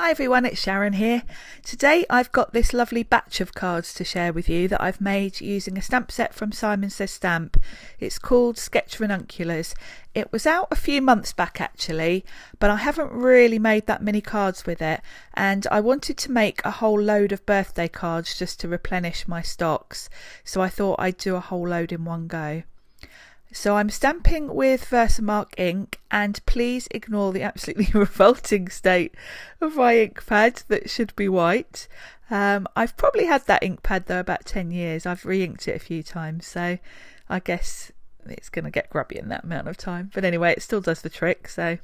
Hi everyone, it's Sharon here. Today I've got this lovely batch of cards to share with you that I've made using a stamp set from Simon Says Stamp. It's called Sketch Ranunculus. It was out a few months back actually, but I haven't really made that many cards with it, and I wanted to make a whole load of birthday cards just to replenish my stocks, so I thought I'd do a whole load in one go. So I'm stamping with Versamark ink, and please ignore the absolutely revolting state of my ink pad that should be white. I've probably had that ink pad though about 10 years. I've re-inked it a few times, so I guess it's going to get grubby in that amount of time. But anyway, it still does the trick. And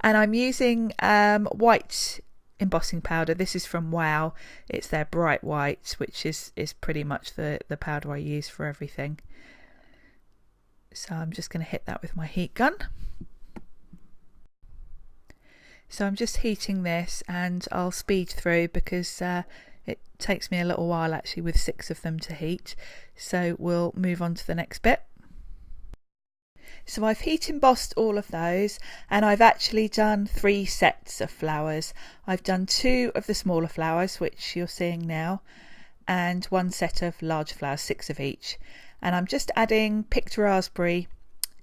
I'm using white embossing powder. This is from Wow. It's their bright white, which is pretty much the powder I use for everything. So I'm just going to hit that with my heat gun. So I'm just heating this, and I'll speed through because it takes me a little while actually with 6 of them to heat. So we'll move on to the next bit. So I've heat embossed all of those, and I've actually done 3 sets of flowers. I've done 2 of the smaller flowers, which you're seeing now, and 1 set of large flowers, 6 of each. And I'm just adding picked raspberry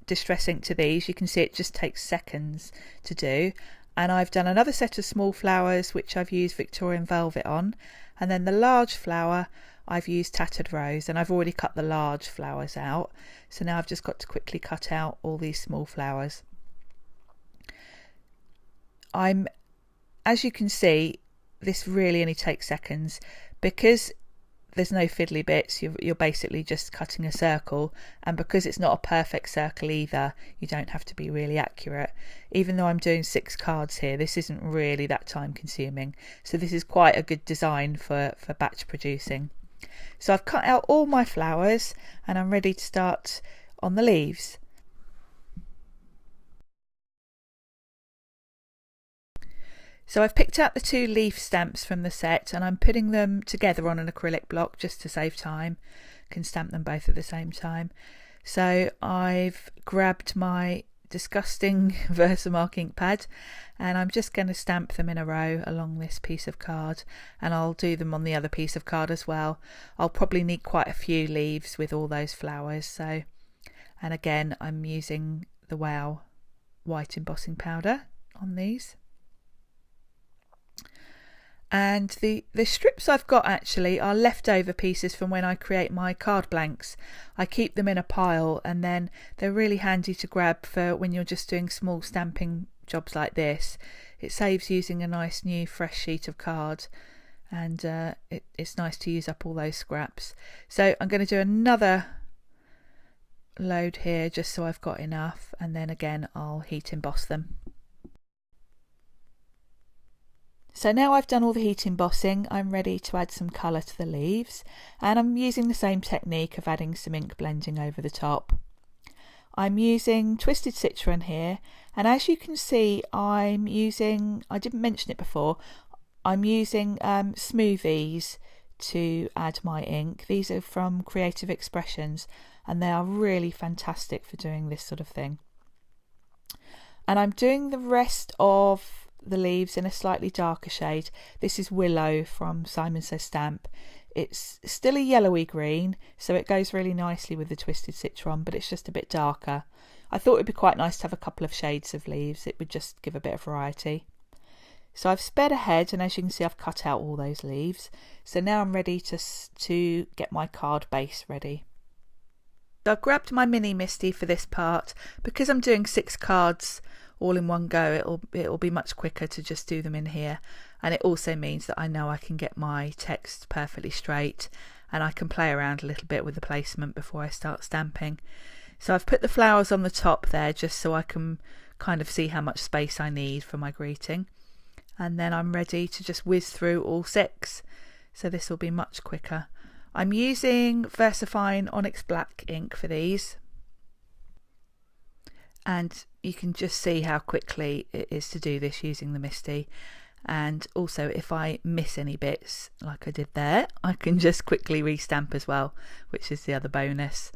distress ink to these. You can see it just takes seconds to do. And I've done another set of small flowers which I've used Victorian velvet on, and then the large flower I've used tattered rose, and I've already cut the large flowers out. So now I've just got to quickly cut out all these small flowers. As you can see, this really only takes seconds because there's no fiddly bits. You're basically just cutting a circle, and because it's not a perfect circle either, you don't have to be really accurate. Even though I'm doing 6 cards here, this isn't really that time consuming, so this is quite a good design for batch producing. So I've cut out all my flowers and I'm ready to start on the leaves. So I've picked out the 2 leaf stamps from the set, and I'm putting them together on an acrylic block just to save time. Can stamp them both at the same time. So I've grabbed my disgusting Versamark ink pad, and I'm just going to stamp them in a row along this piece of card, and I'll do them on the other piece of card as well. I'll probably need quite a few leaves with all those flowers. And again, I'm using the Wow white embossing powder on these. And the strips I've got actually are leftover pieces from when I create my card blanks. I keep them in a pile, and then they're really handy to grab for when you're just doing small stamping jobs like this. It saves using a nice new fresh sheet of card, and it's nice to use up all those scraps. So I'm going to do another load here just so I've got enough, and then again I'll heat emboss them. So now I've done all the heat embossing, I'm ready to add some colour to the leaves, and I'm using the same technique of adding some ink blending over the top. I'm using Twisted Citron here, and as you can see I didn't mention it before, I'm using smoothies to add my ink. These are from Creative Expressions, and they are really fantastic for doing this sort of thing. And I'm doing the rest of the leaves in a slightly darker shade. This is Willow from Simon Says Stamp. It's still a yellowy green, so it goes really nicely with the Twisted Citron, but it's just a bit darker. I thought it'd be quite nice to have a couple of shades of leaves. It would just give a bit of variety. So I've sped ahead, and as you can see I've cut out all those leaves. So now I'm ready to get my card base ready. So I've grabbed my mini Misty for this part. Because I'm doing 6 cards all in one go, it'll be much quicker to just do them in here, and it also means that I know I can get my text perfectly straight, and I can play around a little bit with the placement before I start stamping. So I've put the flowers on the top there just so I can kind of see how much space I need for my greeting, and then I'm ready to just whiz through all 6, so this will be much quicker. I'm using VersaFine Onyx Black ink for these, and you can just see how quickly it is to do this using the Misty. And also if I miss any bits like I did there, I can just quickly restamp as well, which is the other bonus.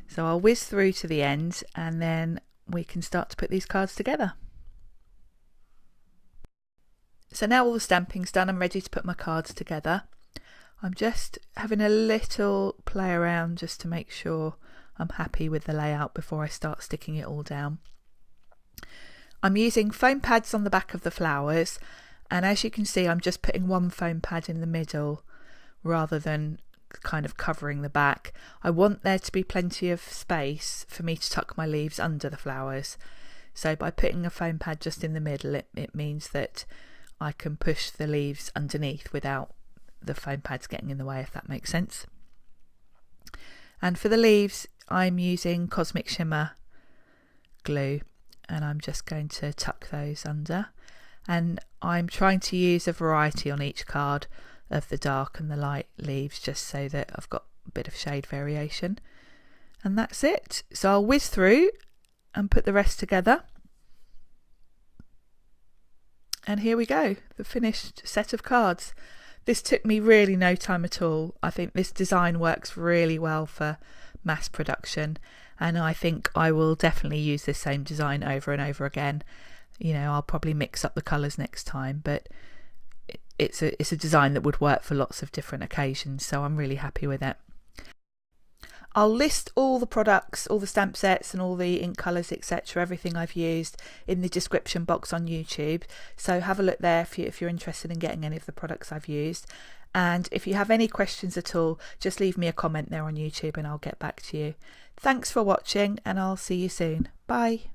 So I'll whiz through to the end, and then we can start to put these cards together. So now all the stamping's done, I'm ready to put my cards together. I'm just having a little play around just to make sure I'm happy with the layout before I start sticking it all down. I'm using foam pads on the back of the flowers, and as you can see I'm just putting one foam pad in the middle rather than kind of covering the back. I want there to be plenty of space for me to tuck my leaves under the flowers. So by putting a foam pad just in the middle, it means that I can push the leaves underneath without the foam pads getting in the way, if that makes sense. And for the leaves I'm using Cosmic Shimmer glue, and I'm just going to tuck those under, and I'm trying to use a variety on each card of the dark and the light leaves just so that I've got a bit of shade variation. And that's it. So I'll whiz through and put the rest together, and here we go, the finished set of cards. This took me really no time at all. I think this design works really well for mass production, and I think I will definitely use this same design over and over again. You know, I'll probably mix up the colours next time, but it's a design that would work for lots of different occasions, so I'm really happy with it. I'll list all the products, all the stamp sets and all the ink colours, etc., everything I've used in the description box on YouTube, so have a look there if you're interested in getting any of the products I've used. And if you have any questions at all, just leave me a comment there on YouTube and I'll get back to you. Thanks for watching, and I'll see you soon. Bye.